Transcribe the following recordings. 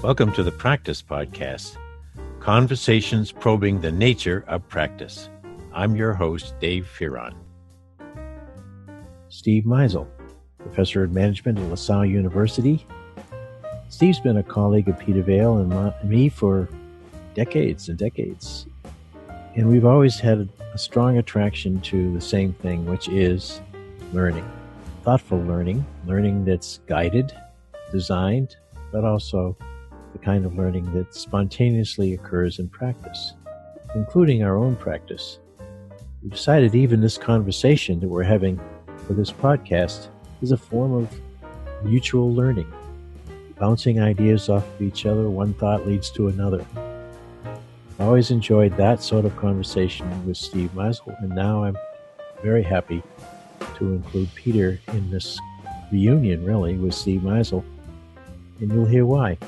Welcome to the Practice Podcast, conversations probing the nature of practice. I'm your host, Dave Fearon. Steve Meisel, professor of management at LaSalle University. Steve's been a colleague of Peter Vale and me for decades and decades. And we've always had a strong attraction to the same thing, which is learning. Thoughtful learning that's guided, designed, but also the kind of learning that spontaneously occurs in practice, including our own practice. We decided even this conversation that we're having for this podcast is a form of mutual learning, bouncing ideas off of each other, one thought leads to another. I always enjoyed that sort of conversation with Steve Meisel, and now I'm very happy to include Peter in this reunion, really, with Steve Meisel, and you'll hear why.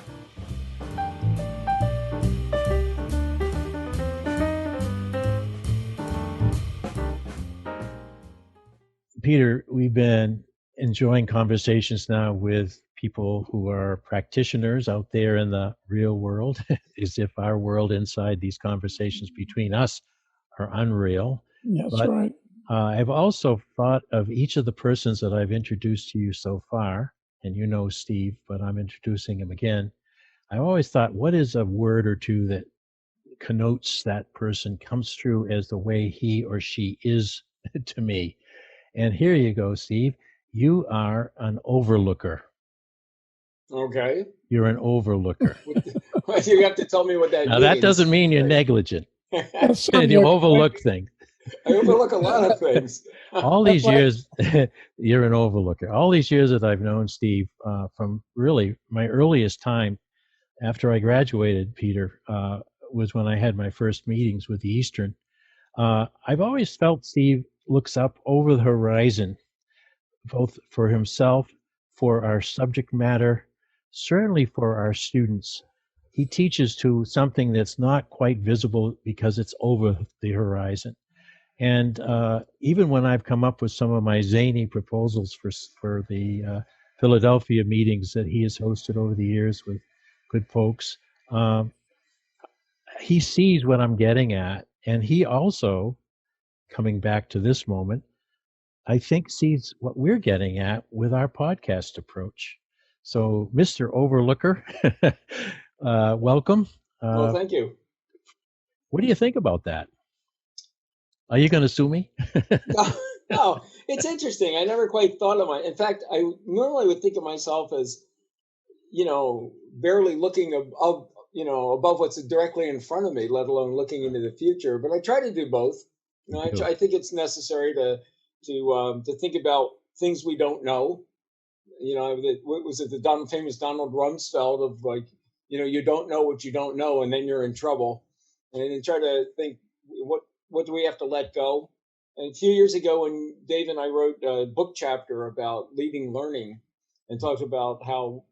Peter, we've been enjoying conversations now with people who are practitioners out there in the real world, as if our world inside these conversations between us are unreal. That's right. I've also thought of each of the persons that I've introduced to you so far, and you know Steve, but I'm introducing him again. I always thought, what is a word or two that connotes that person, comes through as the way he or she is to me? And here you go, Steve. You are an overlooker. Okay. You're an overlooker. You have to tell me what that means. Now, that doesn't mean you're negligent. You overlook things. I overlook a lot of things. All these years, you're an overlooker. All these years that I've known Steve, from really my earliest time after I graduated, Peter, was when I had my first meetings with the Eastern. I've always felt Steve looks up over the horizon, both for himself, for our subject matter, certainly for our students. He teaches to something that's not quite visible because it's over the horizon. And even when I've come up with some of my zany proposals for the Philadelphia meetings that he has hosted over the years with good folks, he sees what I'm getting at. And he also, coming back to this moment, I think sees what we're getting at with our podcast approach. So, Mr. Overlooker, welcome. Well, thank you. What do you think about that? Are you going to sue me? No, it's interesting. I never quite thought of in fact, I normally would think of myself as, barely looking above what's directly in front of me, let alone looking into the future. But I try to do both. I think it's necessary to think about things we don't know. What was it, the famous Donald Rumsfeld of you don't know what you don't know, and then you're in trouble. And then try to think, what do we have to let go? And a few years ago, when Dave and I wrote a book chapter about leading learning, and talked about how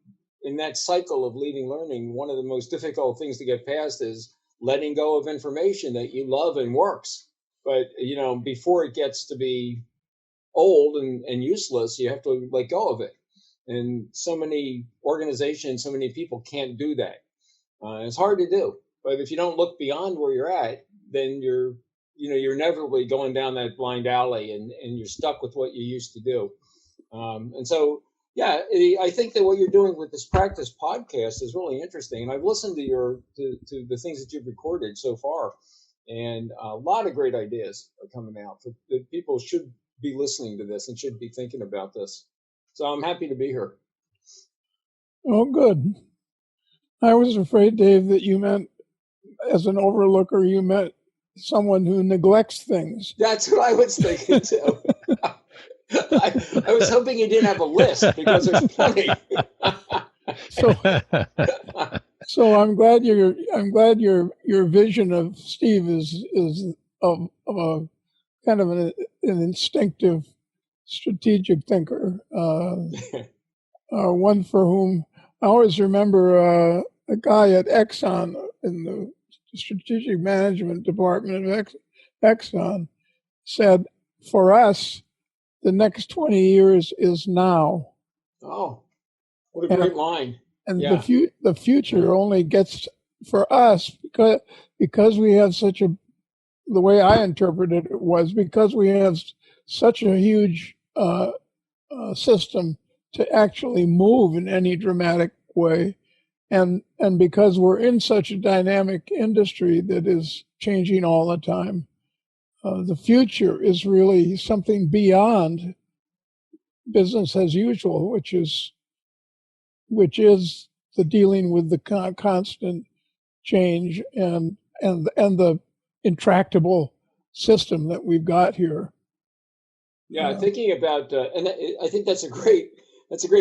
in that cycle of leading learning, one of the most difficult things to get past is letting go of information that you love and works. But, before it gets to be old and useless, you have to let go of it. And so many organizations, so many people can't do that. It's hard to do. But if you don't look beyond where you're at, then you're inevitably going down that blind alley and you're stuck with what you used to do. And so, yeah, I think that what you're doing with this practice podcast is really interesting. And I've listened to to the things that you've recorded so far. And a lot of great ideas are coming out. People should be listening to this and should be thinking about this. So I'm happy to be here. Oh, good. I was afraid, Dave, that you meant, as an overlooker, you meant someone who neglects things. That's what I was thinking too. I was hoping you didn't have a list because there's plenty. So I'm glad your vision of Steve is of a kind of an instinctive, strategic thinker. One for whom I always remember a guy at Exxon in the strategic management department of Exxon said, "For us, the next 20 years is now." Oh. What a great line. And Yeah. the future only gets for us because we have such a, the way I interpreted it was because we have such a huge system to actually move in any dramatic way, and because we're in such a dynamic industry that is changing all the time, the future is really something beyond business as usual, which is the dealing with the constant change and the intractable system that we've got here. Yeah, thinking about, and I think that's a great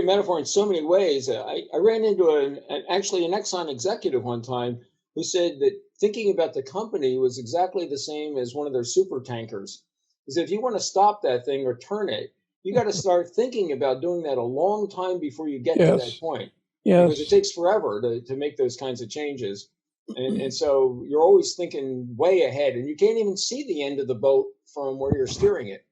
metaphor in so many ways. I ran into actually an Exxon executive one time who said that thinking about the company was exactly the same as one of their super tankers. Is if you want to stop that thing or turn it, you got to start thinking about doing that a long time before you get to that point. Yes. Because it takes forever to make those kinds of changes. And so you're always thinking way ahead, and you can't even see the end of the boat from where you're steering it,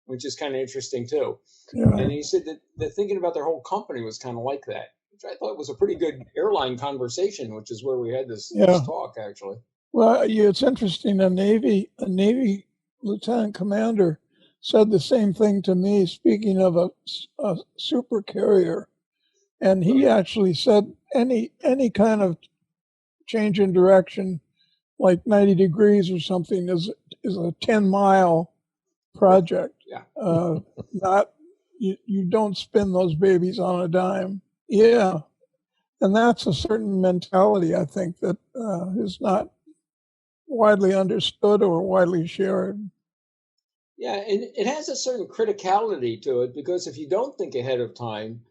which is kind of interesting too. Yeah. And he said that thinking about their whole company was kind of like that, which I thought was a pretty good airline conversation, which is where we had this talk actually. Well, it's interesting. A Navy lieutenant commander said the same thing to me, speaking of a super carrier. And he actually said any kind of change in direction, like 90 degrees or something, is a 10-mile project. Yeah. Not you don't spin those babies on a dime. Yeah, and that's a certain mentality, I think, that is not widely understood or widely shared. Yeah, and it has a certain criticality to it, because if you don't think ahead of time,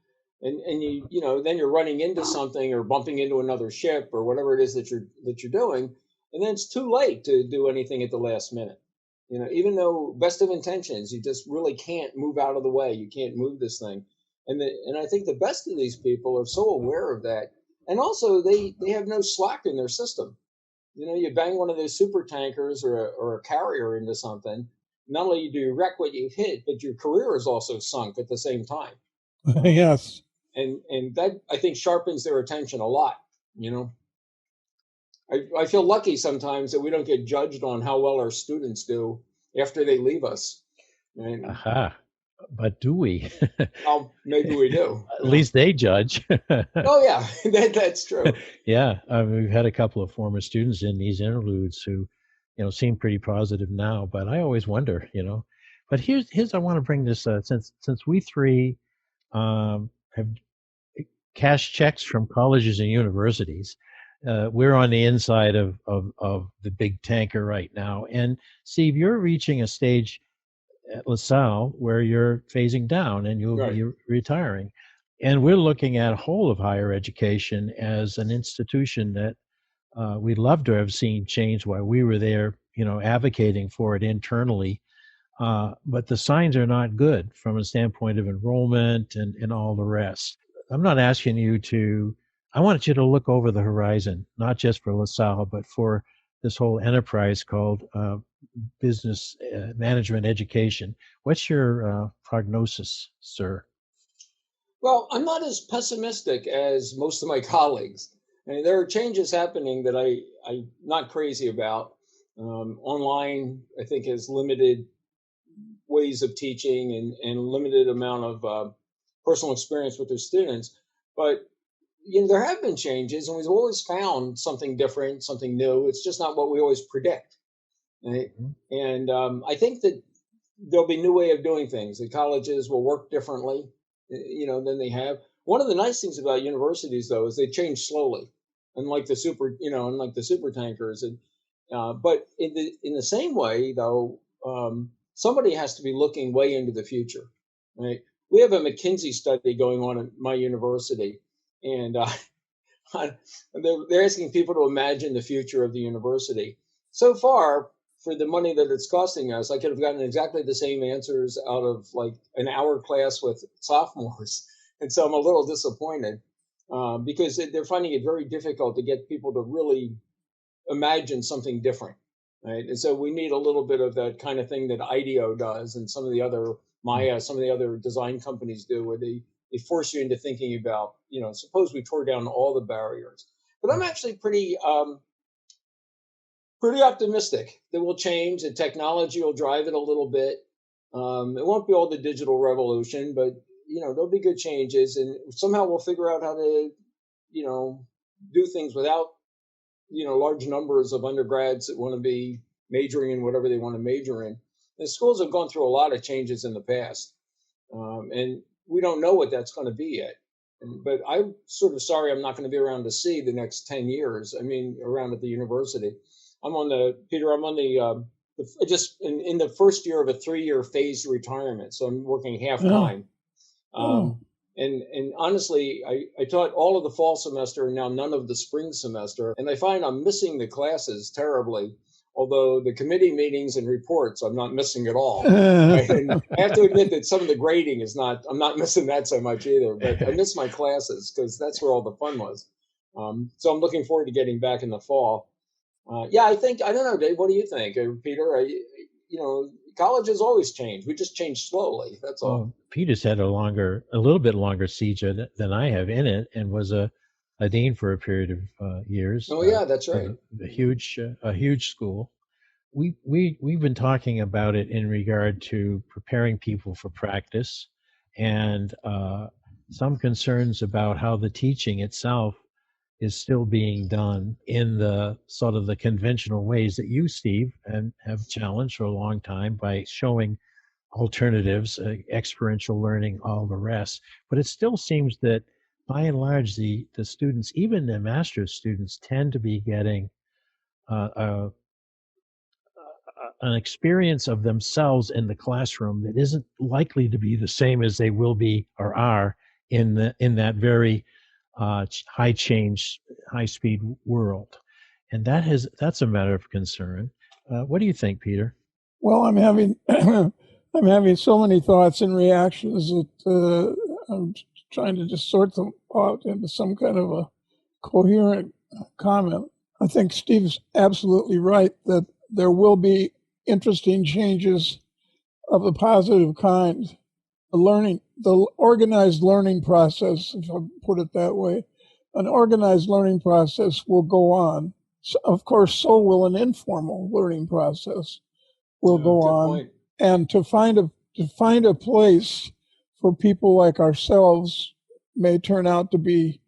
and you know then you're running into something or bumping into another ship or whatever it is that you're doing, and then it's too late to do anything at the last minute. You know, even though best of intentions, you just really can't move out of the way. You can't move this thing, and I think the best of these people are so aware of that, and also they have no slack in their system. You know, you bang one of those super tankers or a carrier into something, not only do you wreck what you hit, but your career is also sunk at the same time. Yes. And that, I think, sharpens their attention a lot. You know, I feel lucky sometimes that we don't get judged on how well our students do after they leave us. Right? Aha. But do we? Well, maybe we do. At least they judge. Oh, yeah, that's true. Yeah. We've had a couple of former students in these interludes who, seem pretty positive now, but I always wonder, But here's I want to bring this, since we three have cashed checks from colleges and universities. We're on the inside of the big tanker right now. And Steve, you're reaching a stage at LaSalle where you're phasing down and you'll be retiring. And we're looking at whole of higher education as an institution that we'd love to have seen change while we were there, advocating for it internally. But the signs are not good from a standpoint of enrollment and all the rest. I'm not asking you I want you to look over the horizon, not just for LaSalle, but for this whole enterprise called business management education. What's your prognosis, sir? Well, I'm not as pessimistic as most of my colleagues. I mean, there are changes happening that I'm not crazy about. Online, I think, has limited ways of teaching and limited amount of personal experience with their students. But there have been changes, and we've always found something different, something new. It's just not what we always predict. Right? Mm-hmm. And I think that there'll be a new way of doing things. The colleges will work differently, than they have. One of the nice things about universities, though, is they change slowly, unlike the super tankers. And but in the same way, though, somebody has to be looking way into the future. Right? We have a McKinsey study going on at my university, and they're asking people to imagine the future of the university. So far, for the money that it's costing us, I could have gotten exactly the same answers out of like an hour class with sophomores. And so I'm a little disappointed because they're finding it very difficult to get people to really imagine something different. Right. And so we need a little bit of that kind of thing that IDEO does and some of the other Maya, some of the other design companies do, where they they force you into thinking about, suppose we tore down all the barriers. But I'm actually pretty optimistic that we'll change. The technology will drive it a little bit. It won't be all the digital revolution, but there'll be good changes, and somehow we'll figure out how to, do things without, large numbers of undergrads that want to be majoring in whatever they want to major in. The schools have gone through a lot of changes in the past, and we don't know what that's going to be yet. But I'm sort of sorry I'm not going to be around to see the next 10 years. I mean, around at the university. I'm on the just in the first year of a 3-year phased retirement, so I'm working half time. And honestly, I taught all of the fall semester and now none of the spring semester, and I find I'm missing the classes terribly. Although the committee meetings and reports, I'm not missing at all. And I have to admit that some of the grading I'm not missing that so much either, but I miss my classes because that's where all the fun was. So I'm looking forward to getting back in the fall. I don't know, Dave, what do you think? Peter, college has always changed. We just change slowly. That's all. Well, Peter's had a little bit longer siege than I have in it, and was a dean for a period of years. Oh yeah, that's right. A huge school. We've been talking about it in regard to preparing people for practice, and some concerns about how the teaching itself is still being done in the sort of the conventional ways that you, Steve, and have challenged for a long time by showing alternatives, experiential learning, all the rest. But it still seems that by and large, the students, even the master's students, tend to be getting an experience of themselves in the classroom that isn't likely to be the same as they will be or are in that very high change, high speed world. And that's a matter of concern. What do you think, Peter? Well, I'm having so many thoughts and reactions that I'm trying to just sort them out into some kind of a coherent comment. I think Steve's absolutely right that there will be interesting changes of a positive kind. The organized learning process, if I put it that way, an organized learning process will go on. So, of course, so will an informal learning process will go on. Point. And to find a place for people like ourselves may turn out to be,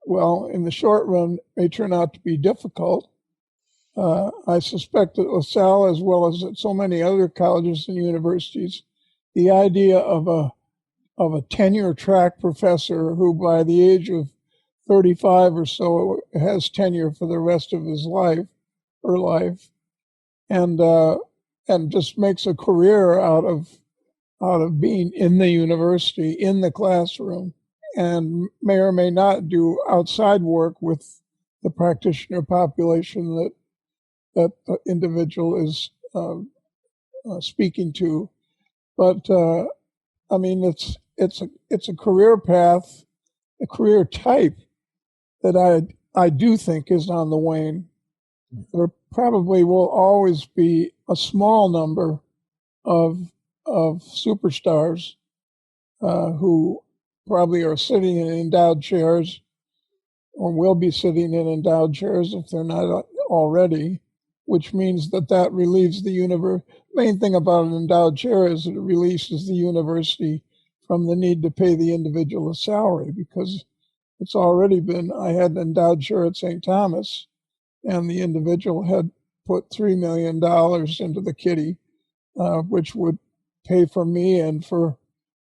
well, in the short run, may turn out to be difficult. I suspect that LaSalle, as well as at so many other colleges and universities, the idea of a tenure track professor who by the age of 35 or so has tenure for the rest of his life, and just makes a career out of being in the university, in the classroom, and may or may not do outside work with the practitioner population that the individual is speaking to. But I mean, it's a career path, a career type that I do think is on the wane. There probably will always be a small number of superstars who probably are sitting in endowed chairs, or will be sitting in endowed chairs if they're not already, which means that relieves the university. Main thing about an endowed chair is it releases the university from the need to pay the individual a salary, because it's already been, I had an endowed chair at St. Thomas, and the individual had put $3 million into the kitty, which would pay for me and for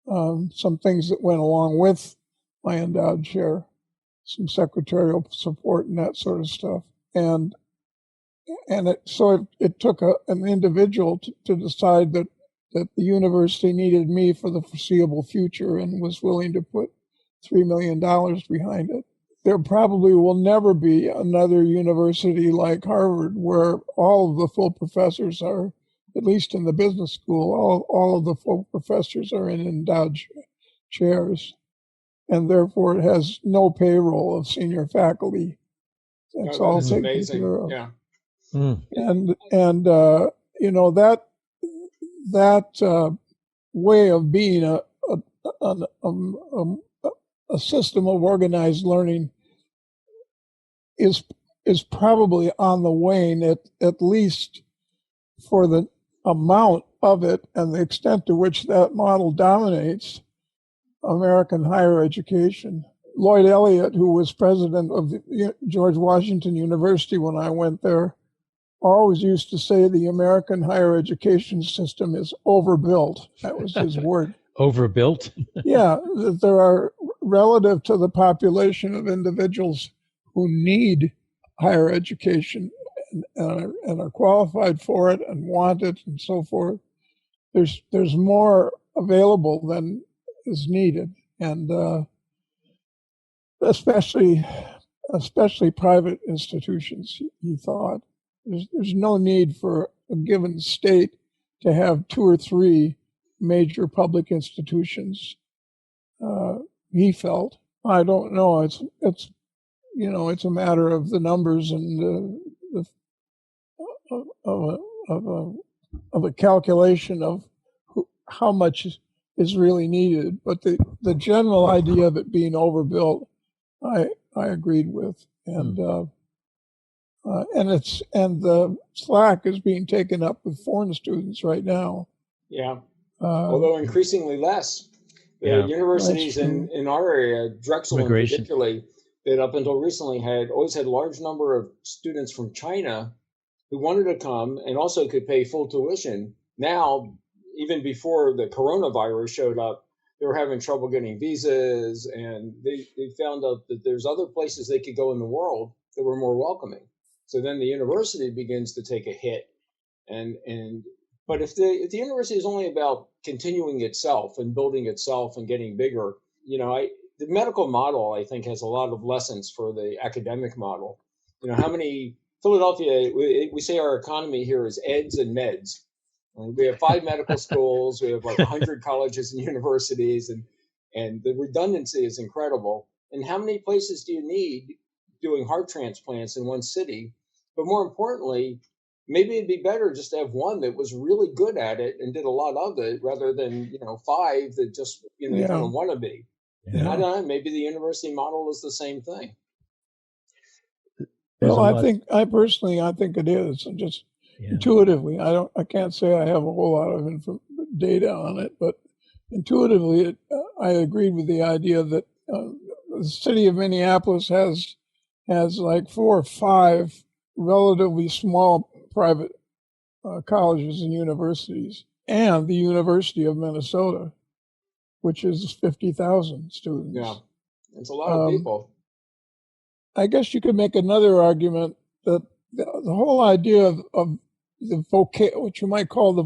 some things that went along with my endowed chair, some secretarial support and that sort of stuff. And it took an individual to decide that the university needed me for the foreseeable future and was willing to put $3 million behind it. There probably will never be another university like Harvard where all of the full professors are, at least in the business school, all of the full professors are in endowed chairs, and therefore it has no payroll of senior faculty. That's all taken care of. Yeah. And that way of being a system of organized learning is probably on the wane, at least for the amount of it and the extent to which that model dominates American higher education. Lloyd Elliott, who was president of George Washington University when I went there, always used to say the American higher education system is overbuilt. That was his word. Overbuilt? Yeah, that there are, relative to the population of individuals who need higher education and are qualified for it and want it and so forth, there's more available than is needed, and especially private institutions. He thought there's no need for a given state to have 2 or 3 major public institutions. He felt. I don't know. It's a matter of the numbers and of a calculation of how much is really needed. But the general idea of it being overbuilt, I agreed with, and the slack is being taken up with foreign students right now. Yeah, although increasingly less. The universities in our area, Drexel in particular, that up until recently always had a large number of students from China who wanted to come and also could pay full tuition. Now, even before the coronavirus showed up, they were having trouble getting visas, and they found out that there's other places they could go in the world that were more welcoming. So then the university begins to take a hit. But if the university is only about continuing itself and building itself and getting bigger, the medical model, I think, has a lot of lessons for the academic model. Philadelphia, we say our economy here is eds and meds. We have 5 medical schools, we have like 100 colleges and universities, and the redundancy is incredible. And how many places do you need doing heart transplants in one city? But more importantly, maybe it'd be better just to have one that was really good at it and did a lot of it, rather than 5 that just don't want to be. Yeah. I don't know. Maybe the university model is the same thing. Well, I personally think it is, and just intuitively, I can't say I have a whole lot of data on it, but intuitively, I agreed with the idea that the city of Minneapolis has like 4 or 5 relatively small private colleges and universities, and the University of Minnesota, which is 50,000 students. Yeah, it's a lot of people. I guess you could make another argument that the whole idea of the what you might call the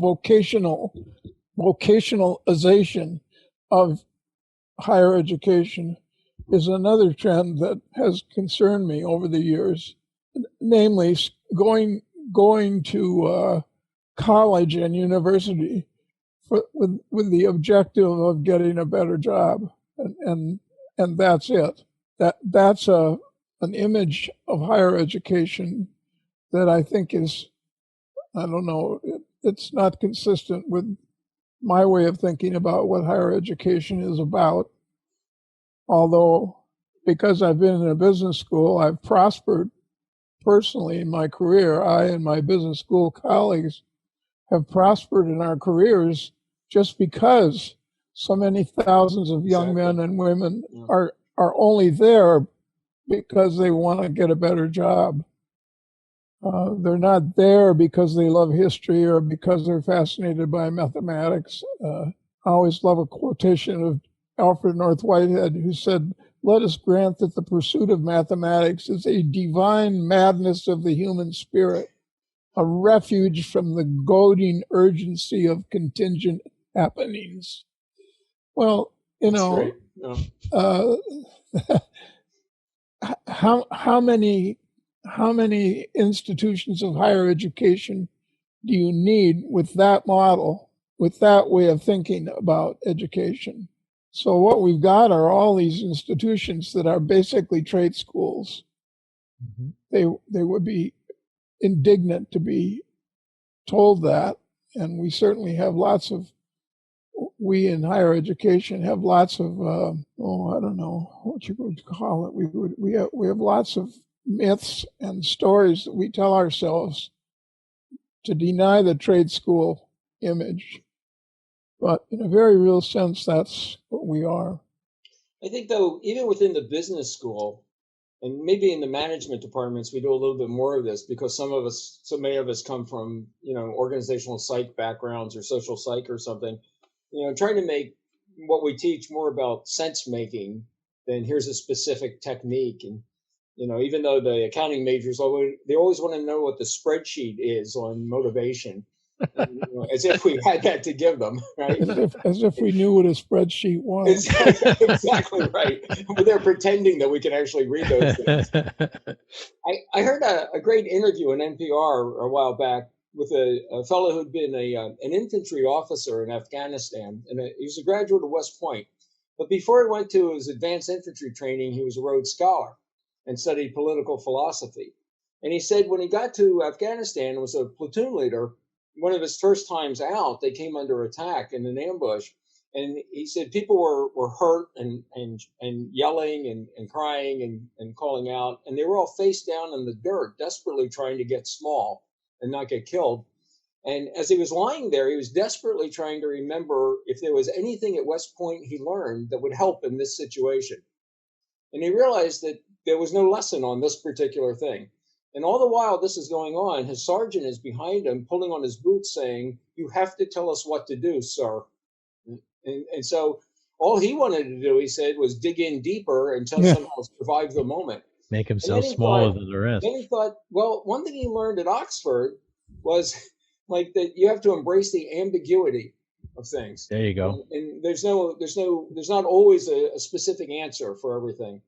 vocationalization of higher education is another trend that has concerned me over the years, namely going to college and university with the objective of getting a better job, and that's it. That's an image of higher education that I think is, I don't know, it's not consistent with my way of thinking about what higher education is about. Although, because I've been in a business school, I've prospered personally in my career. I and my business school colleagues have prospered in our careers just because so many thousands of young men and women are only there because they want to get a better job. They're not there because they love history or because they're fascinated by mathematics. I always love a quotation of Alfred North Whitehead, who said, "Let us grant that the pursuit of mathematics is a divine madness of the human spirit, a refuge from the goading urgency of contingent happenings." Well, how many institutions of higher education do you need with that model, with that way of thinking about education? So what we've got are all these institutions that are basically trade schools. Mm-hmm. They would be indignant to be told that, and we certainly have lots of we in higher education have lots of I don't know what you would call it. We have lots of myths and stories that we tell ourselves to deny the trade school image. But in a very real sense, that's what we are. I think, though, even within the business school, and maybe in the management departments, we do a little bit more of this because so many of us come from, organizational psych backgrounds or social psych or something, trying to make what we teach more about sense making than here's a specific technique. And, even though the accounting majors, they always want to know what the spreadsheet is on motivation. As if we had that to give them, right? As if we knew what a spreadsheet was. Exactly right. But they're pretending that we can actually read those things. I heard a great interview on NPR a while back with a fellow who'd been an infantry officer in Afghanistan, and he was a graduate of West Point. But before he went to his advanced infantry training, he was a Rhodes Scholar and studied political philosophy. And he said when he got to Afghanistan and was a platoon leader, one of his first times out, they came under attack in an ambush. And he said people were hurt and yelling and crying and calling out. And they were all face down in the dirt, desperately trying to get small and not get killed. And as he was lying there, he was desperately trying to remember if there was anything at West Point he learned that would help in this situation. And he realized that there was no lesson on this particular thing. And all the while this is going on, his sergeant is behind him, pulling on his boots, saying, "You have to tell us what to do, sir." And so all he wanted to do, he said, was dig in deeper until somehow survive the moment. Make himself smaller than the rest. Then he thought, well, one thing he learned at Oxford was like that you have to embrace the ambiguity of things. There you go. And there's not always a specific answer for everything.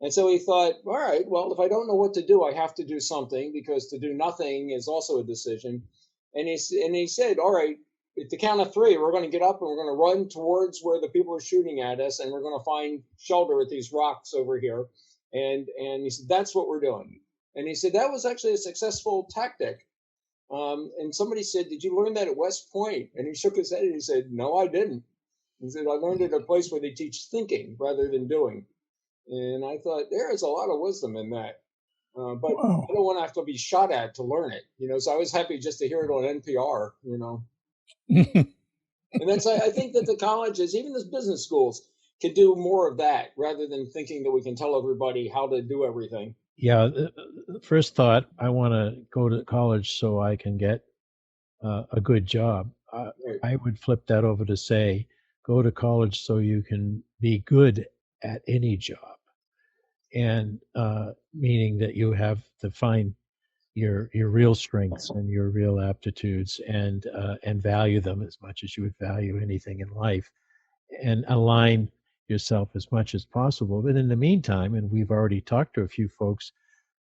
And so he thought, all right, well, if I don't know what to do, I have to do something, because to do nothing is also a decision. And he said, all right, at the count of three, we're going to get up and we're going to run towards where the people are shooting at us, and we're going to find shelter at these rocks over here. And he said, that's what we're doing. And he said, that was actually a successful tactic. And somebody said, did you learn that at West Point? And he shook his head and he said, no, I didn't. He said, I learned it at a place where they teach thinking rather than doing. And I thought there is a lot of wisdom in that. But wow. I don't want to have to be shot at to learn it, so I was happy just to hear it on NPR, And that's, I think that the colleges, even the business schools, can do more of that rather than thinking that we can tell everybody how to do everything. Yeah. First thought, I want to go to college so I can get a good job. Right. I would flip that over to say, go to college so you can be good at any job. And meaning that you have to find your real strengths and your real aptitudes and value them as much as you would value anything in life, and align yourself as much as possible. But in the meantime, and we've already talked to a few folks,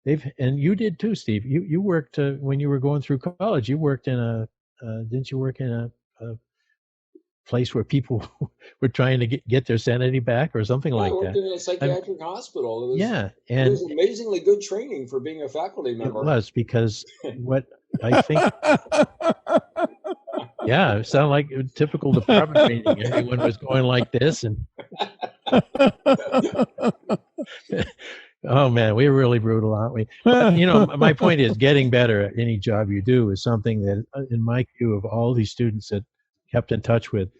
and you did too, Steve. You worked when you were going through college. You worked in didn't you work in a place where people were trying to get their sanity back or something like that? I worked in a psychiatric hospital. And it was amazingly good training for being a faculty member. It was, because what I think, it sounded like a typical department meeting. Everyone was going like this, and oh man, we were really brutal, aren't we? But, my point is, getting better at any job you do is something that, in my view, of all these students that kept in touch with,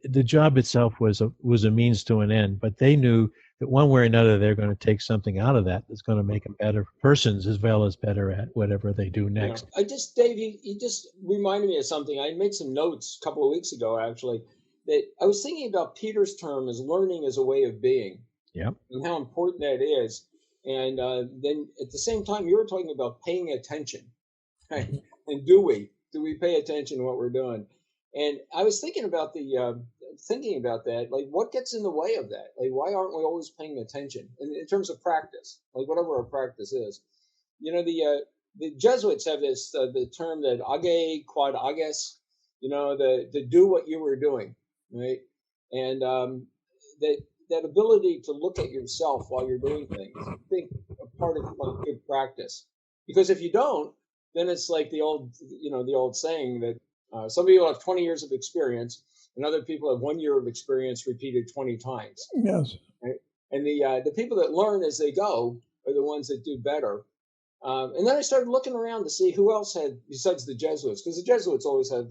the job itself was a means to an end, but they knew that one way or another they're going to take something out of that that's going to make them better persons as well as better at whatever they do next. Dave, you just reminded me of something. I made some notes a couple of weeks ago, actually, that I was thinking about Peter's term as learning as a way of being. Yep. And how important that is. And then at the same time, you were talking about paying attention, right? And do we pay attention to what we're doing? And I was thinking about that, like what gets in the way of that? Like, why aren't we always paying attention in terms of practice, like whatever our practice is? The Jesuits have this, the term that age quod ages, the do what you were doing, right? And that ability to look at yourself while you're doing things, I think a part of like good practice. Because if you don't, then it's like the old saying that some people have 20 years of experience and other people have 1 year of experience repeated 20 times. Yes. Right? And the people that learn as they go are the ones that do better. And then I started looking around to see who else had, besides the Jesuits, because the Jesuits always have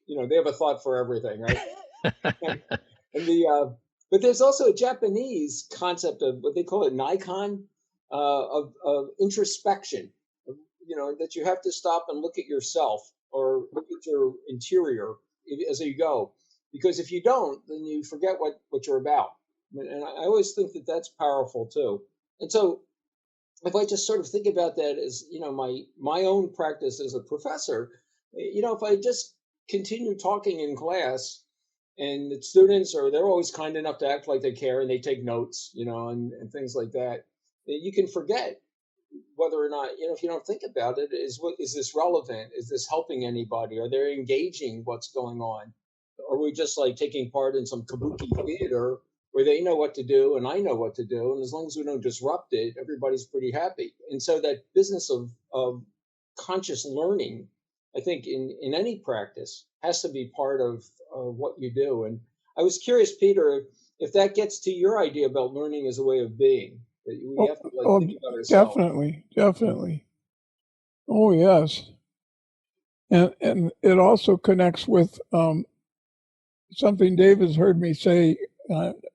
they have a thought for everything, right? But there's also a Japanese concept of what they call it Nikon, of introspection. That you have to stop and look at yourself or look at your interior as you go, because if you don't, then you forget what you're about. And I always think that that's powerful too. And so, if I just sort of think about that as my own practice as a professor, if I just continue talking in class, and the students they're always kind enough to act like they care and they take notes, and things like that, you can forget whether or not, if you don't think about it, is this relevant? Is this helping anybody? Are they engaging what's going on? Are we just like taking part in some kabuki theater where they know what to do and I know what to do, and as long as we don't disrupt it, everybody's pretty happy? And so that business of conscious learning, I think in any practice, has to be part of what you do. And I was curious, Peter, if that gets to your idea about learning as a way of being, that we have to think about ourselves. Definitely. Oh yes, and it also connects with something Dave has heard me say.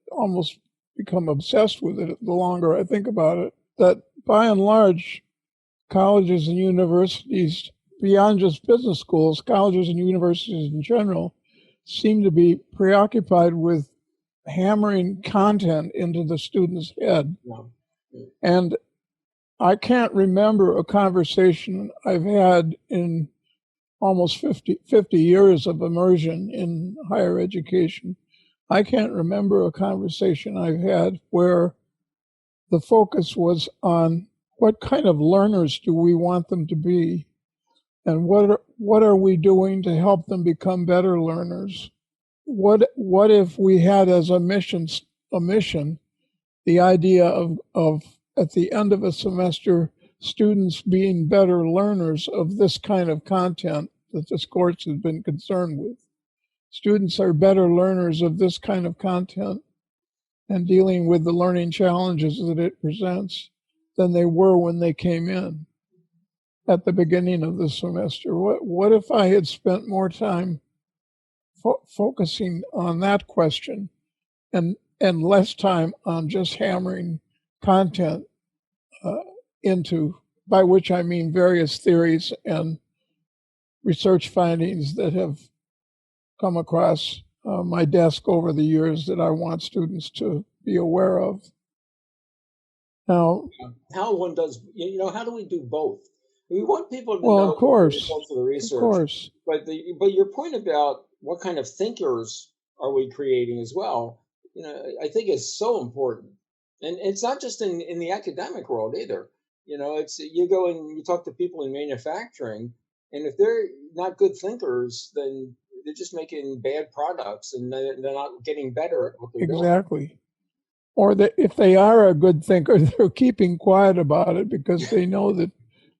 Almost become obsessed with it the longer I think about it. That by and large, colleges and universities, beyond just business schools, colleges and universities in general, seem to be preoccupied with hammering content into the student's head. Yeah. And I can't remember a conversation I've had in almost 50 years of immersion in higher education. I can't remember a conversation I've had where the focus was on what kind of learners do we want them to be, and what are we doing to help them become better learners? What if we had as a mission the idea of at the end of a semester, students being better learners of this kind of content that this course has been concerned with. Students are better learners of this kind of content and dealing with the learning challenges that it presents than they were when they came in at the beginning of the semester. What if I had spent more time focusing on that question and less time on just hammering content into, by which I mean various theories and research findings that have come across my desk over the years that I want students to be aware of. Now, how one does, how do we do both? We want people to know of course, the research, of course. But your point about what kind of thinkers are we creating as well, I think is so important. And it's not just in the academic world either. It's you go and you talk to people in manufacturing, and if they're not good thinkers, then they're just making bad products and they're not getting better at what they're doing. Exactly. Or if they are a good thinker, they're keeping quiet about it because they know that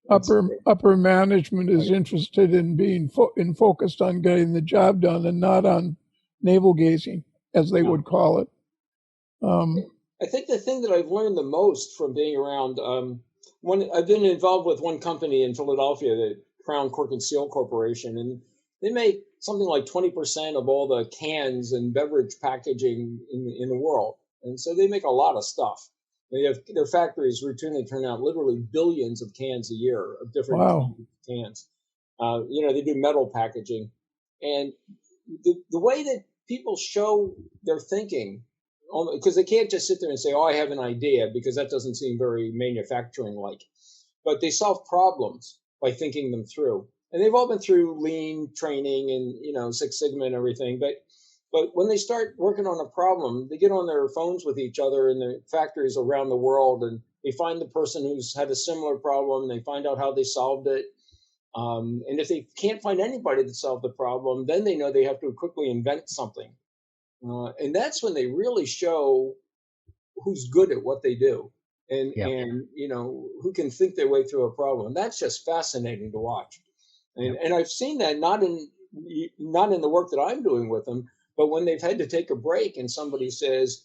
upper management is interested in being focused on getting the job done and not on navel gazing, as they would call it. I think the thing that I've learned the most from being around, when I've been involved with one company in Philadelphia, the Crown Cork and Seal Corporation, and they make something like 20% of all the cans and beverage packaging in the world. And so they make a lot of stuff. Their factories routinely turn out literally billions of cans a year of different cans. They do metal packaging. And the way that people show their thinking, because they can't just sit there and say, I have an idea, because that doesn't seem very manufacturing-like. But they solve problems by thinking them through. And they've all been through lean training and, Six Sigma and everything. But when they start working on a problem, they get on their phones with each other in the factories around the world, and they find the person who's had a similar problem, and they find out how they solved it. And if they can't find anybody to solve the problem, then they know they have to quickly invent something. And that's when they really show who's good at what they do and who can think their way through a problem. And that's just fascinating to watch. And I've seen that not in the work that I'm doing with them, But when they've had to take a break and somebody says,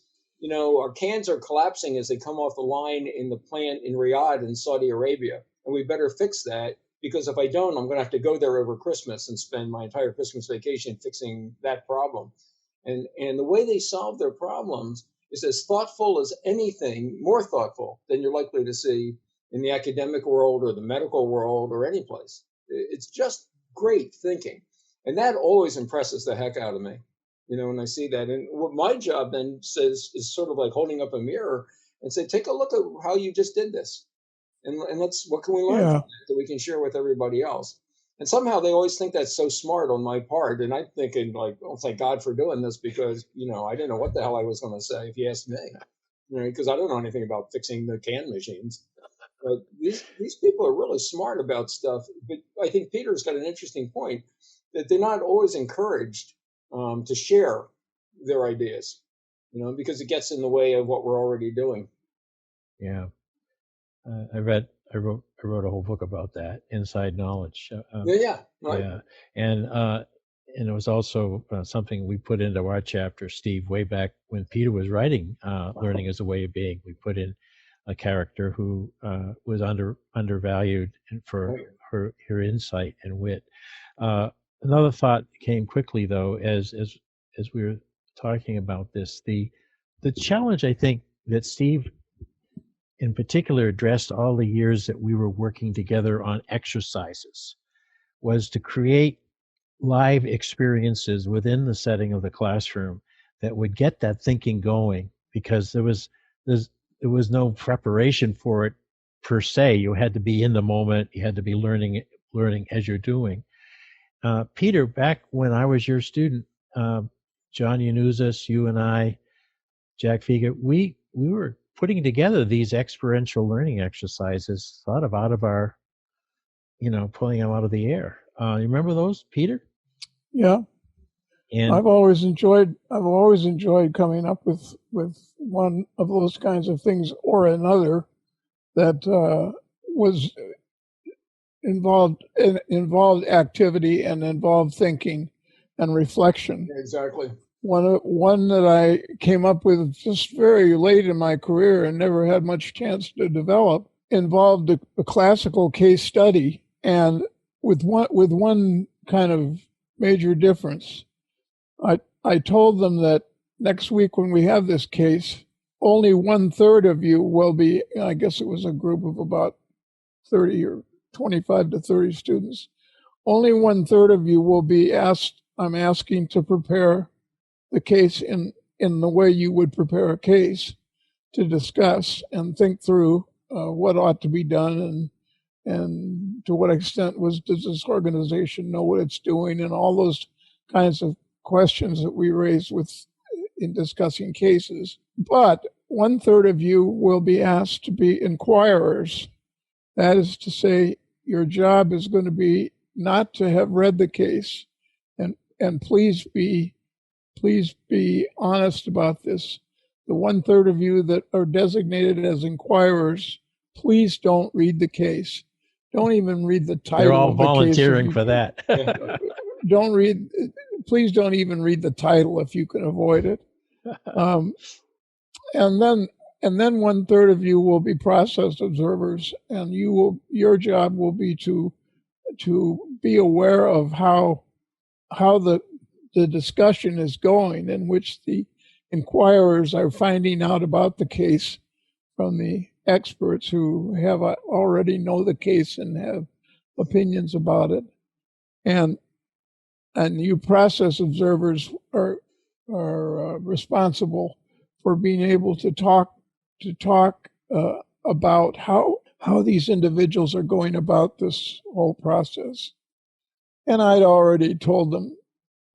our cans are collapsing as they come off the line in the plant in Riyadh in Saudi Arabia, and we better fix that, because if I don't, I'm going to have to go there over Christmas and spend my entire Christmas vacation fixing that problem. And the way they solve their problems is as thoughtful as anything, more thoughtful than you're likely to see in the academic world or the medical world or any place. It's just great thinking. And that always impresses the heck out of me, when I see that. And what my job then says is sort of like holding up a mirror and say, take a look at how you just did this. And what can we learn from that we can share with everybody else? And somehow they always think that's so smart on my part. And I'm thinking, like, oh, thank God for doing this, because, I didn't know what the hell I was going to say if you asked me, because I don't know anything about fixing the can machines. But these people are really smart about stuff. But I think Peter's got an interesting point, that they're not always encouraged to share their ideas, because it gets in the way of what we're already doing. Yeah. I wrote a whole book about that, Inside Knowledge. Right. Yeah, and it was also something we put into our chapter, Steve, way back when Peter was writing Learning as a Way of Being. We put in a character who was undervalued for her insight and wit. Another thought came quickly, though, as we were talking about this. The challenge, I think, that Steve in particular addressed all the years that we were working together on exercises was to create live experiences within the setting of the classroom that would get that thinking going, because there was no preparation for it per se. You had to be in the moment. You had to be learning as you're doing. Peter, back when I was your student, John Yanuzas, you and I, Jack Figa, we were putting together these experiential learning exercises, thought of out of our, pulling them out of the air. You remember those, Peter? Yeah. And I've always enjoyed coming up with one of those kinds of things or another that was involved activity and involved thinking and reflection. Exactly. One that I came up with just very late in my career and never had much chance to develop involved a classical case study, and with one kind of major difference. I told them that next week when we have this case, only 1/3 of you will be, I guess it was a group of about 30 or 25 to 30 students, only 1/3 of you will be asked, I'm asking to prepare the case in the way you would prepare a case, to discuss and think through what ought to be done and to what extent does this organization know what it's doing, and all those kinds of questions that we raise in discussing cases. But 1/3 of you will be asked to be inquirers. That is to say, your job is going to be not to have read the case, and please be honest about this. The 1/3 of you that are designated as inquirers, please don't read the case. Don't even read the title. They're all volunteering for that. Please don't even read the title if you can avoid it. And then 1/3 of you will be process observers, and your job will be to be aware of how the discussion is going, in which the inquirers are finding out about the case from the experts who have already know the case and have opinions about it, and you process observers are responsible for being able to talk about how these individuals are going about this whole process. And I'd already told them,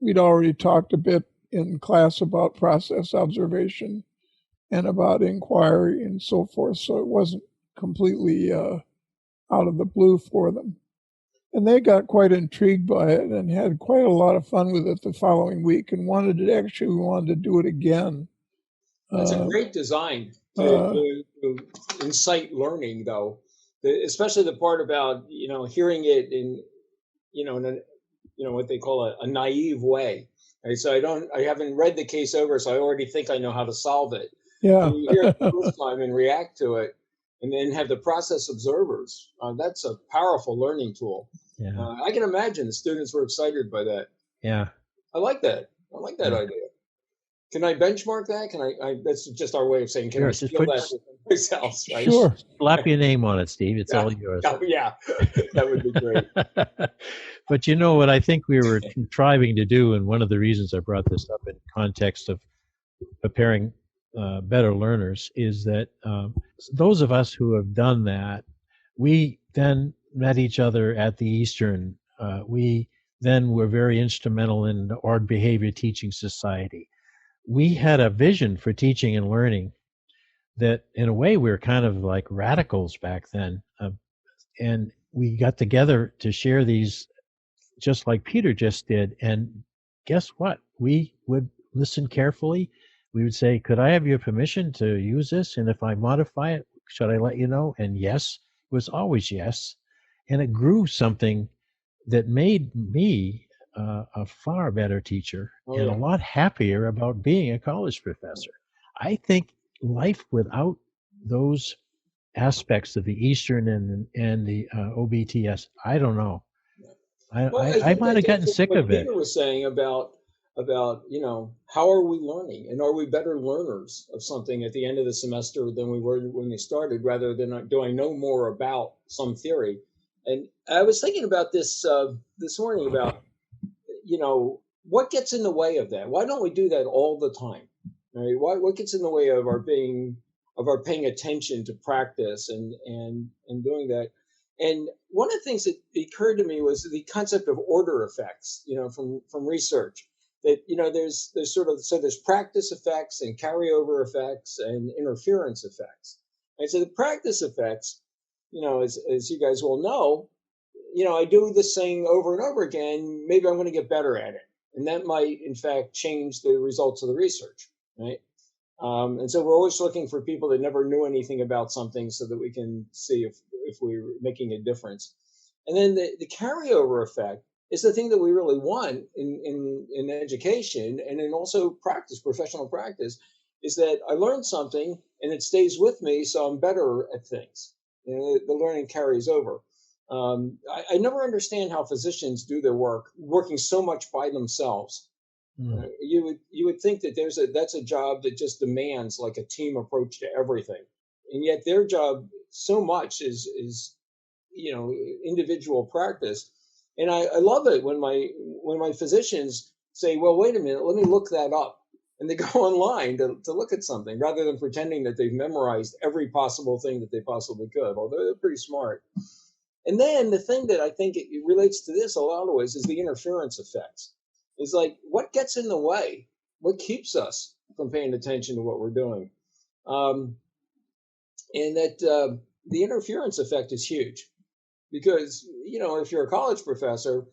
we'd already talked a bit in class about process observation and about inquiry and so forth, so it wasn't completely out of the blue for them. And they got quite intrigued by it and had quite a lot of fun with it the following week, and wanted to do it again. It's a great design to incite learning, though, especially the part about hearing it in what they call a naive way. Right? So I haven't read the case over, so I already think I know how to solve it. Yeah. And you hear it the first time and react to it, and then have the process observers. That's a powerful learning tool. Yeah. I can imagine the students were excited by that. Yeah. I like that. I like that idea. Can I benchmark that? Can I that's just our way of saying, can I steal that from someplace else? Right? Sure. Slap your name on it, Steve. It's all yours. Oh, yeah, that would be great. But you know what I think we were contriving to do, and one of the reasons I brought this up in context of preparing better learners is that those of us who have done that, we then met each other at the Eastern. We then were very instrumental in the Art Behavior Teaching Society. We had a vision for teaching and learning that, in a way, we were kind of like radicals back then. And we got together to share these, just like Peter just did. And guess what? We would listen carefully. We would say, could I have your permission to use this? And if I modify it, should I let you know? And yes, it was always yes. And it grew something that made me a far better teacher and a lot happier about being a college professor. I think life without those aspects of the Eastern and the OBTS, I don't know. I might have gotten sick of it. Peter was saying about how are we learning, and are we better learners of something at the end of the semester than we were when we started, rather than do I know more about some theory? And I was thinking about this this morning about what gets in the way of that. Why don't we do that all the time? Right? What gets in the way of our paying attention to practice and doing that? And one of the things that occurred to me was the concept of order effects, from research. That there's practice effects and carryover effects and interference effects. And so the practice effects, as you guys will know, I do this thing over and over again. Maybe I'm going to get better at it, and that might, in fact, change the results of the research, right? And so we're always looking for people that never knew anything about something, so that we can see if we're making a difference. And then the carryover effect is the thing that we really want in education and in also practice, professional practice, is that I learned something and it stays with me, so I'm better at things. The learning carries over. I never understand how physicians do their work, working so much by themselves. You would think that that's a job that just demands like a team approach to everything, and yet their job so much is individual practice. And I love it when my physicians say, well, wait a minute, let me look that up. And they go online to look at something rather than pretending that they've memorized every possible thing that they possibly could, although they're pretty smart. And then the thing that I think it relates to this a lot of ways is the interference effects. It's like, what gets in the way? What keeps us from paying attention to what we're doing? And that the interference effect is huge. Because, if you're a college professor,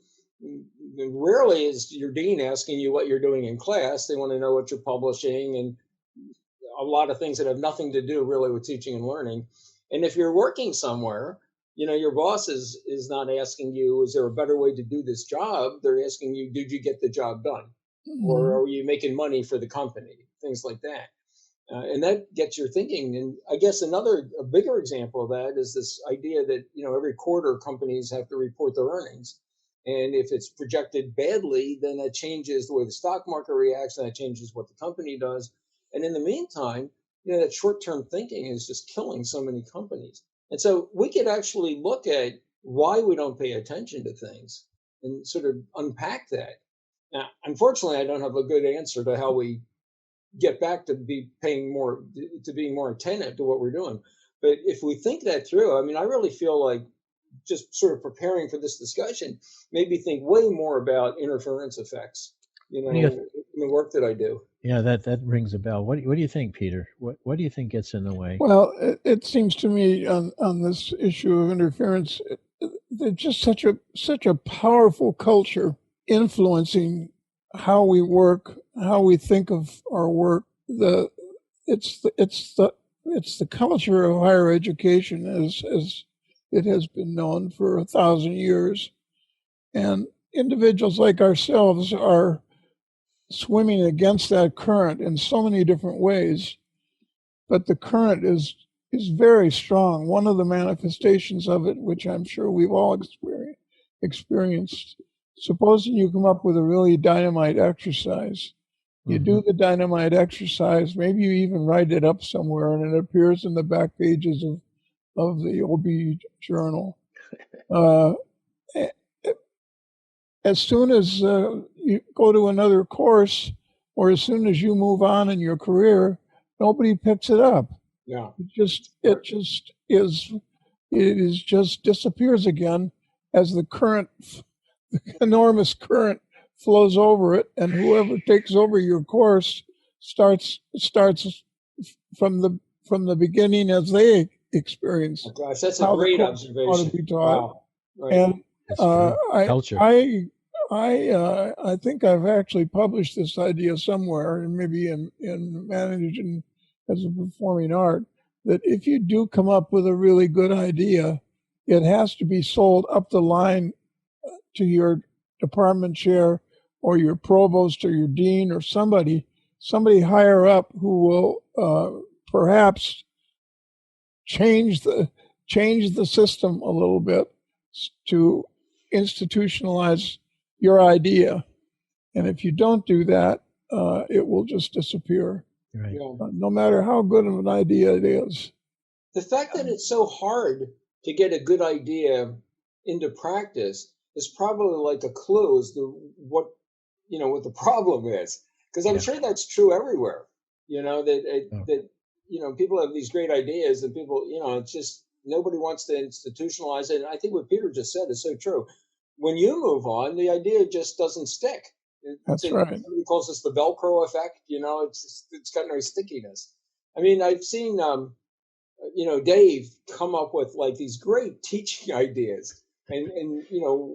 rarely is your dean asking you what you're doing in class. They want to know what you're publishing and a lot of things that have nothing to do really with teaching and learning. And if you're working somewhere, your boss is not asking you, is there a better way to do this job? They're asking you, did you get the job done? Mm-hmm. Or are you making money for the company? Things like that. And that gets your thinking. And I guess a bigger example of that is this idea that, every quarter companies have to report their earnings. And if it's projected badly, then that changes the way the stock market reacts, and that changes what the company does. And in the meantime, that short-term thinking is just killing so many companies. And so we could actually look at why we don't pay attention to things and sort of unpack that. Now, unfortunately, I don't have a good answer to how we get back to being more attentive to what we're doing. But if we think that through, I really feel like just sort of preparing for this discussion made me think way more about interference effects, in the work that I do. Yeah, that rings a bell. What do you think, Peter? What do you think gets in the way? Well, it seems to me on this issue of interference, there's just such a powerful culture influencing how we work, how we think of our work. It's the culture of higher education as it has been known for 1,000 years, and individuals like ourselves are swimming against that current in so many different ways, but the current is very strong. One of the manifestations of it, which I'm sure we've all experienced, supposing you come up with a really dynamite exercise. You do the dynamite exercise, maybe you even write it up somewhere, and it appears in the back pages of the OB journal. As soon as you go to another course, or as soon as you move on in your career, nobody picks it up. Yeah. It just disappears again as the current, the enormous current flows over it, and whoever takes over your course starts from the beginning as they experience. Oh gosh, that's a great observation. Ought to be taught. Wow. Right. And Culture. I think I've actually published this idea somewhere, and maybe in managing as a performing art, that if you do come up with a really good idea, it has to be sold up the line to your department chair or your provost or your dean or somebody higher up who will perhaps change the system a little bit to institutionalize your idea. And if you don't do that, it will just disappear. Right. No matter how good of an idea it is. The fact that it's so hard to get a good idea into practice is probably like a clue as to what the problem is. Because I'm sure that's true everywhere. That people have these great ideas, and people, it's just nobody wants to institutionalize it. And I think what Peter just said is so true. When you move on, the idea just doesn't stick. That's right. Somebody calls this the Velcro effect. It's got no stickiness. I mean, I've seen, Dave come up with like these great teaching ideas and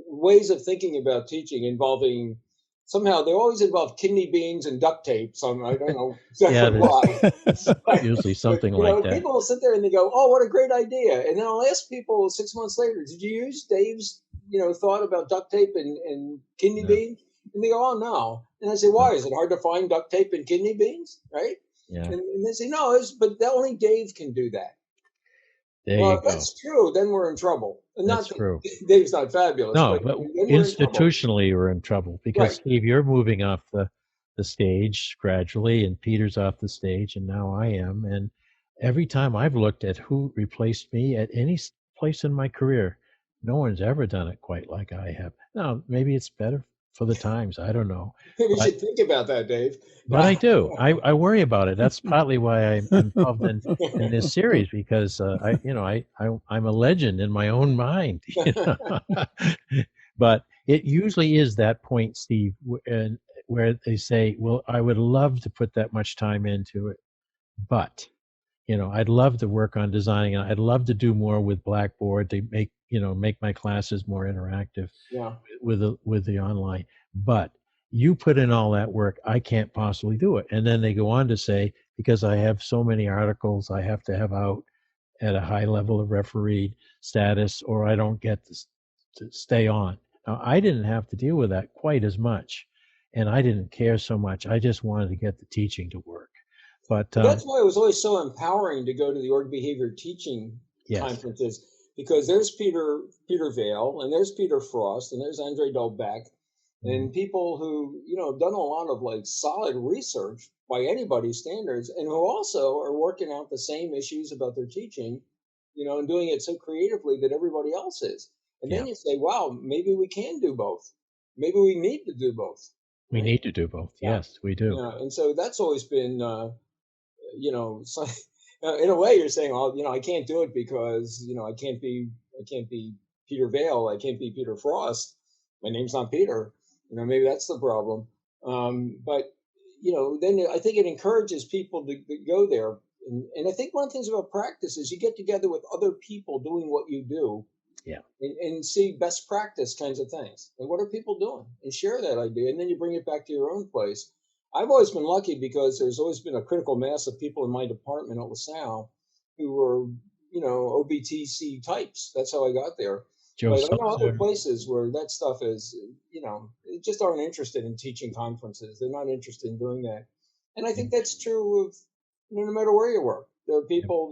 ways of thinking about teaching involving. Somehow they always involve kidney beans and duct tape. So I don't know exactly why. Usually something like that. People will sit there and they go, "Oh, what a great idea!" And then I'll ask people 6 months later, "Did you use Dave's, thought about duct tape and kidney beans?" And they go, "Oh, no." And I say, "Why? Is it hard to find duct tape and kidney beans?" Right? Yeah. And they say, "No, but only Dave can do that." There you go. That's true. Then we're in trouble. And that's true. Dave's not fabulous. No, but institutionally we're in trouble because Steve, you're moving off the stage gradually, and Peter's off the stage, and now I am. And every time I've looked at who replaced me at any place in my career, no one's ever done it quite like I have. Now, maybe it's better for the times. I don't know. Maybe you should think about that, Dave. But I do. I worry about it. That's partly why I'm involved in this series, because I'm a legend in my own mind. But it usually is that point, Steve, where they say, "Well, I would love to put that much time into it, but I'd love to work on designing, and I'd love to do more with Blackboard to make my classes more interactive with the online. But you put in all that work, I can't possibly do it." And then they go on to say, because I have so many articles I have to have out at a high level of refereed status, or I don't get to stay on. Now, I didn't have to deal with that quite as much, and I didn't care so much. I just wanted to get the teaching to work. But that's why it was always so empowering to go to the org behavior teaching conferences, because there's Peter Vale, and there's Peter Frost, and there's Andre Dolbeck, and people who have done a lot of like solid research by anybody's standards, and who also are working out the same issues about their teaching, and doing it so creatively that everybody else is. And then you say, wow, maybe we can do both. Maybe we need to do both. We need to do both. Yes, we do. And so that's always been, so, in a way you're saying, well, I can't do it because, I can't be Peter Vale. I can't be Peter Frost. My name's not Peter. Maybe that's the problem. But, then I think it encourages people to go there. And I think one of the things about practice is you get together with other people doing what you do. Yeah. And see best practice kinds of things. Like, what are people doing? And share that idea. And then you bring it back to your own place. I've always been lucky because there's always been a critical mass of people in my department at LaSalle who were, OBTC types. That's how I got there. Joe But I know other Seltzer. places where that stuff is, they just aren't interested in teaching conferences. They're not interested in doing that. And I think that's true of, no matter where you work. There are people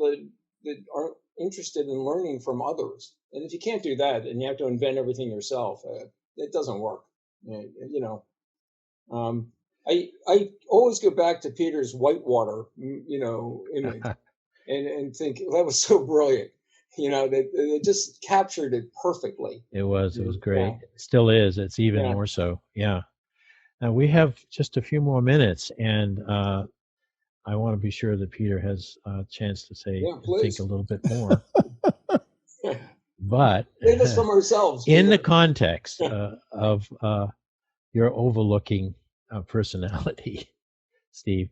that aren't interested in learning from others. And if you can't do that and you have to invent everything yourself, it doesn't work. I always go back to Peter's whitewater, image and think that was so brilliant. They just captured it perfectly. It was great. Yeah. It still is. It's even more so. Yeah. Now we have just a few more minutes, and I want to be sure that Peter has a chance to think a little bit more. But save us from ourselves, Peter. In the context of your overlooking personality, Steve,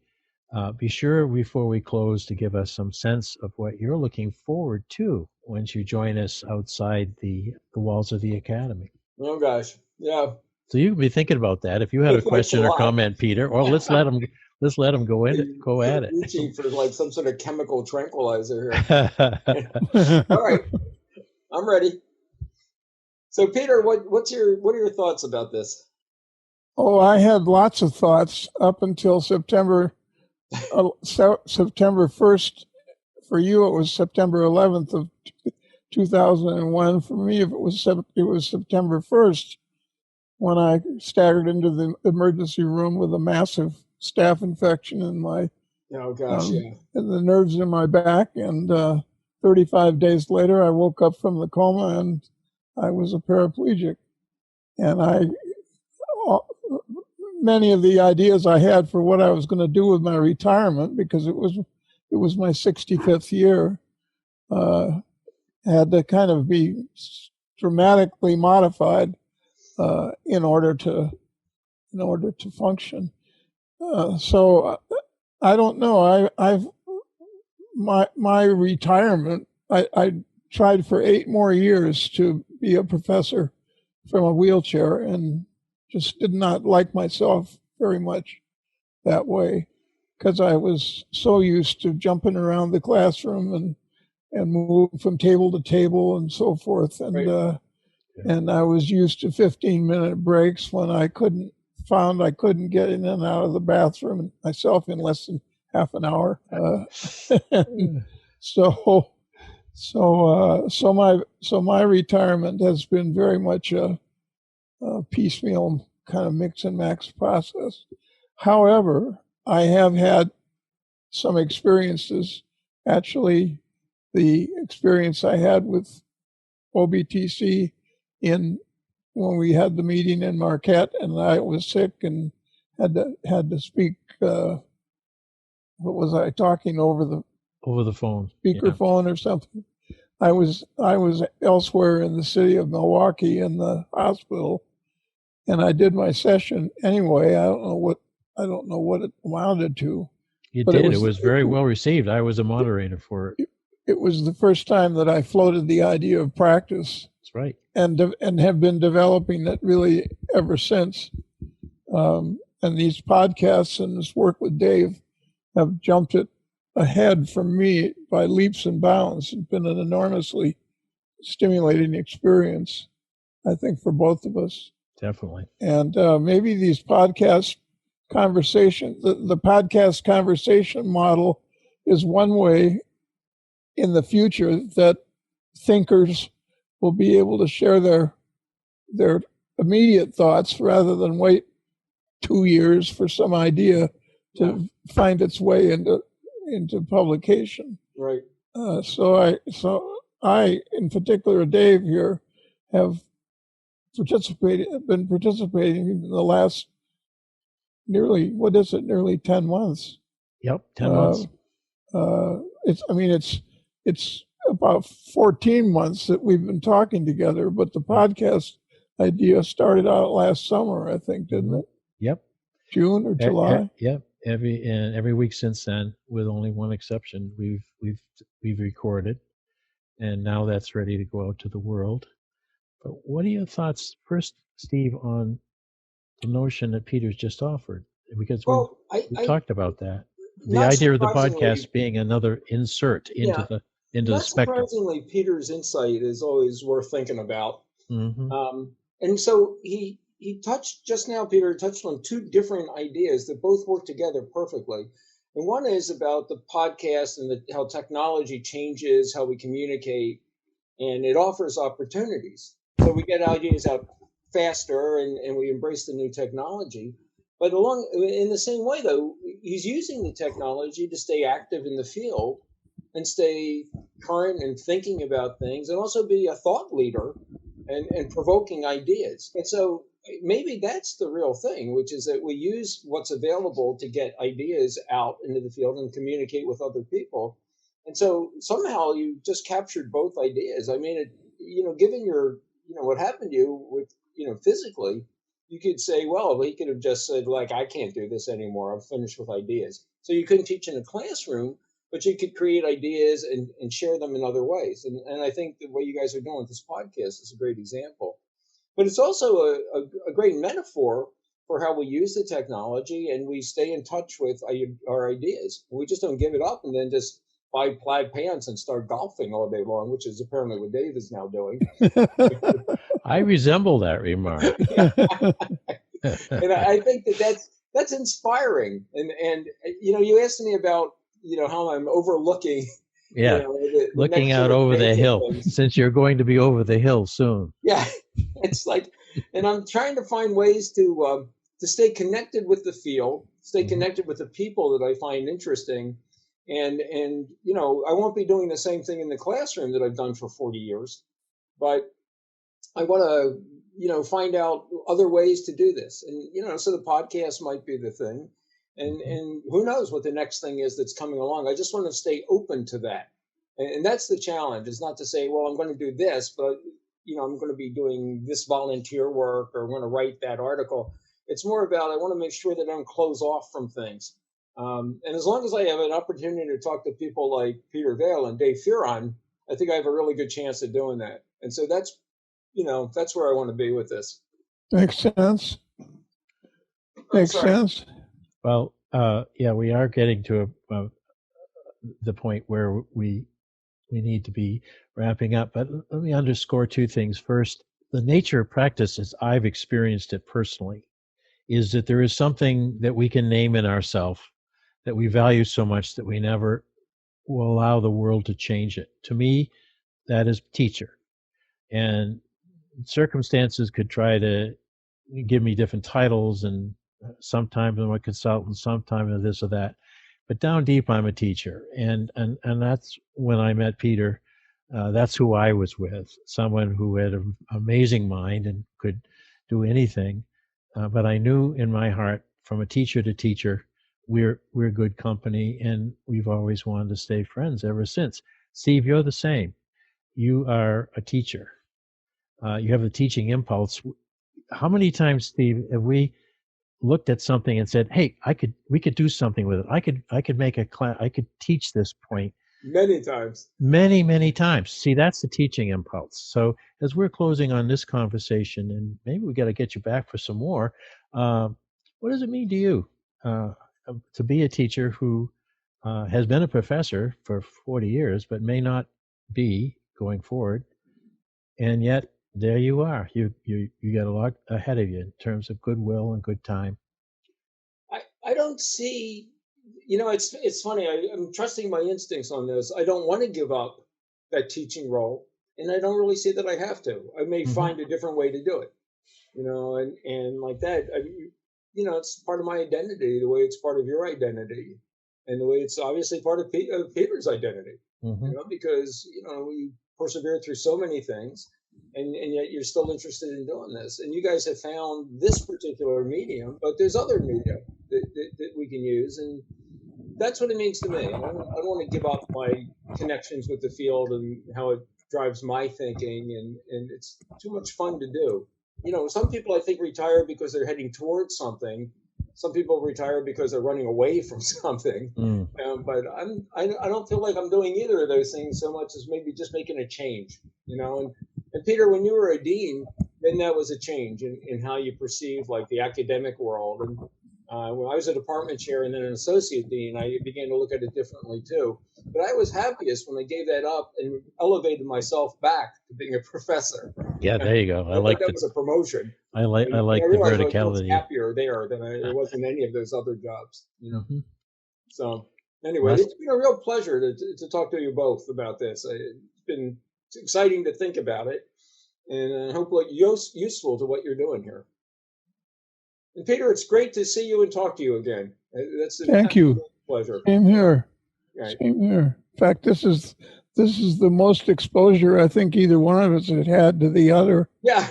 be sure before we close to give us some sense of what you're looking forward to once you join us outside the walls of the academy. Oh gosh, yeah. So you can be thinking about that. If you had a question or comment, Peter, or let's let him go at it. Reaching for like some sort of chemical tranquilizer here. All right, I'm ready. So Peter, what are your thoughts about this? Oh, I had lots of thoughts up until September 1st. For you, it was September 11th of 2001. For me, it was September 1st when I staggered into the emergency room with a massive staph infection in my and the nerves in my back. And 35 days later, I woke up from the coma and I was a paraplegic. And many of the ideas I had for what I was going to do with my retirement, because it was my 65th year, had to kind of be dramatically modified in order to function. So I don't know. My retirement. I tried for 8 more years to be a professor from a wheelchair, and just did not like myself very much that way, because I was so used to jumping around the classroom and moving from table to table and so forth. And and I was used to 15-minute breaks when I couldn't get in and out of the bathroom myself in less than half an hour. So my retirement has been very much a piecemeal kind of mix and match process. However, I have had some experiences. Actually, the experience I had with OBTC when we had the meeting in Marquette, and I was sick and had to speak. What was I talking over the phone, speakerphone or something? I was elsewhere in the city of Milwaukee in the hospital, and I did my session anyway. I don't know what it amounted to. It was very well received. I was a moderator for it. It was the first time that I floated the idea of practice. That's right. And have been developing it really ever since. And these podcasts and this work with Dave have jumped it ahead for me by leaps and bounds. It's been an enormously stimulating experience, I think, for both of us. Definitely. And maybe these podcast conversations, the podcast conversation model is one way in the future that thinkers will be able to share their immediate thoughts rather than wait 2 years for some idea to find its way into publication. Right. So I, in particular, Dave here, have been participating in the last nearly 10 months. Yep, 10 months. It's about 14 months that we've been talking together, but the podcast idea started out last summer, I think, didn't it? Yep. June or July? Yep. Every week since then, with only one exception, we've recorded, and now that's ready to go out to the world. But what are your thoughts, first, Steve, on the notion that Peter's just offered? Because we talked about that. The idea of the podcast being another insert into the spectrum. Surprisingly, Peter's insight is always worth thinking about. Mm-hmm. And so he touched just now, Peter touched on two different ideas that both work together perfectly. And one is about the podcast and how technology changes how we communicate, and it offers opportunities. So we get ideas out faster, and we embrace the new technology. But along in the same way, though, he's using the technology to stay active in the field and stay current and thinking about things, and also be a thought leader and provoking ideas. And so maybe that's the real thing, which is that we use what's available to get ideas out into the field and communicate with other people. And so somehow you just captured both ideas. I mean, given what happened to you with, physically, you could say, well, he could have just said, like, I can't do this anymore. I'm finished with ideas. So you couldn't teach in a classroom, but you could create ideas and share them in other ways. And I think that what you guys are doing with this podcast is a great example. But it's also a great metaphor for how we use the technology and we stay in touch with our ideas. We just don't give it up and then just buy plaid pants and start golfing all day long, which is apparently what Dave is now doing. I resemble that remark. And I think that's inspiring. And you asked me about how I'm overlooking. Yeah, looking out over the hill, since you're going to be over the hill soon. Yeah, it's like, and I'm trying to find ways to stay connected with the field, stay connected with the people that I find interesting, and I won't be doing the same thing in the classroom that I've done for 40 years, but I want to find out other ways to do this, and so the podcast might be the thing. And who knows what the next thing is that's coming along. I just want to stay open to that. And that's the challenge. It's not to say, well, I'm going to do this, but, I'm going to be doing this volunteer work or I'm going to write that article. It's more about I want to make sure that I don't close off from things. And as long as I have an opportunity to talk to people like Peter Vail and Dave Fearon, I think I have a really good chance of doing that. And so that's where I want to be with this. Makes sense. Makes sense. Well, we are getting to the point where we need to be wrapping up. But let me underscore two things. First, the nature of practice, as I've experienced it personally, is that there is something that we can name in ourselves that we value so much that we never will allow the world to change it. To me, that is teacher. And circumstances could try to give me different titles, and sometimes I'm a consultant, sometimes I'm this or that. But down deep, I'm a teacher. And that's when I met Peter. That's who I was with, someone who had an amazing mind and could do anything. But I knew in my heart, from a teacher to teacher, we're good company, and we've always wanted to stay friends ever since. Steve, you're the same. You are a teacher. You have the teaching impulse. How many times, Steve, have we looked at something and said, "Hey, we could do something with it. I could make a class. I could teach this point." Many times. Many times. See, that's the teaching impulse. So as we're closing on this conversation, and maybe we got to get you back for some more, what does it mean to you to be a teacher who has been a professor for 40 years, but may not be going forward, and yet there you are. You got a lot ahead of you in terms of goodwill and good time. I don't see, it's funny. I'm trusting my instincts on this. I don't want to give up that teaching role, and I don't really see that I have to. I may find a different way to do it, and like that. It's part of my identity, the way it's part of your identity, and the way it's obviously part of Peter's identity. Because we persevered through so many things. And yet you're still interested in doing this. And you guys have found this particular medium, but there's other media that we can use. And that's what it means to me. I don't want to give up my connections with the field and how it drives my thinking. And it's too much fun to do. Some people I think retire because they're heading towards something. Some people retire because they're running away from something. But I don't feel like I'm doing either of those things so much as maybe just making a change, And Peter, when you were a dean, then that was a change in how you perceive like the academic world. And when I was a department chair and then an associate dean, I began to look at it differently too. But I was happiest when I gave that up and elevated myself back to being a professor. Yeah, there you go. I like that was a promotion. I like the verticality. I was happier there than I was in any of those other jobs. Mm-hmm. So anyway, it's been a real pleasure to talk to you both about this. It's exciting to think about it, and hopefully useful to what you're doing here. And Peter, it's great to see you and talk to you again. Thank you. Pleasure. Same here. Right. Same here. In fact, this is the most exposure I think either one of us had to the other. Yeah.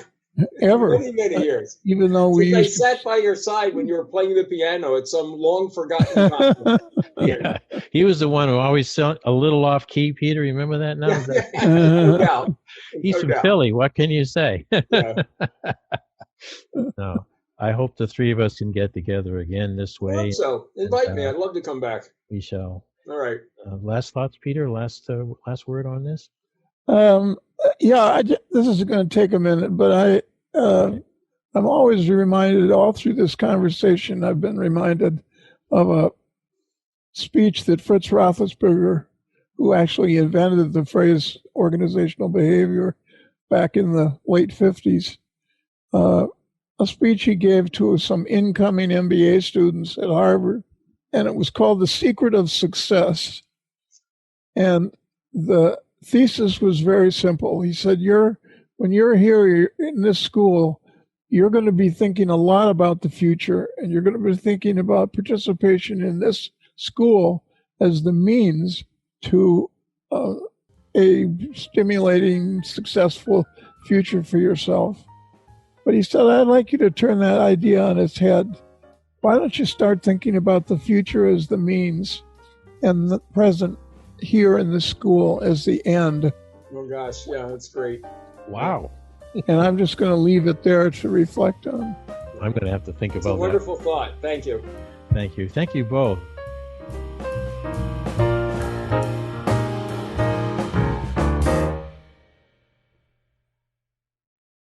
Ever. Many years. Even though I sat by your side when you were playing the piano at some long forgotten time. Yeah, he was the one who always sounded a little off key. Peter, you remember that now? No doubt. He's from Philly. What can you say? Yeah. No, I hope the three of us can get together again this way. I hope so. Invite me. I'd love to come back. We shall. All right. Last thoughts, Peter? Last word on this? Yeah, this is going to take a minute, but I'm always reminded all through this conversation, I've been reminded of a speech that Fritz Roethlisberger, who actually invented the phrase organizational behavior back in the late 50s, a speech he gave to some incoming MBA students at Harvard, and it was called The Secret of Success. And the thesis was very simple. He said, when you're here in this school, you're going to be thinking a lot about the future, and you're going to be thinking about participation in this school as the means to a stimulating, successful future for yourself. But he said, I'd like you to turn that idea on its head. Why don't you start thinking about the future as the means and the present here in the school as the end? Oh, gosh. Yeah, that's great. Wow. And I'm just going to leave it there to reflect on. I'm going to have to think about that. It's a wonderful thought. Thank you. Thank you. Thank you both.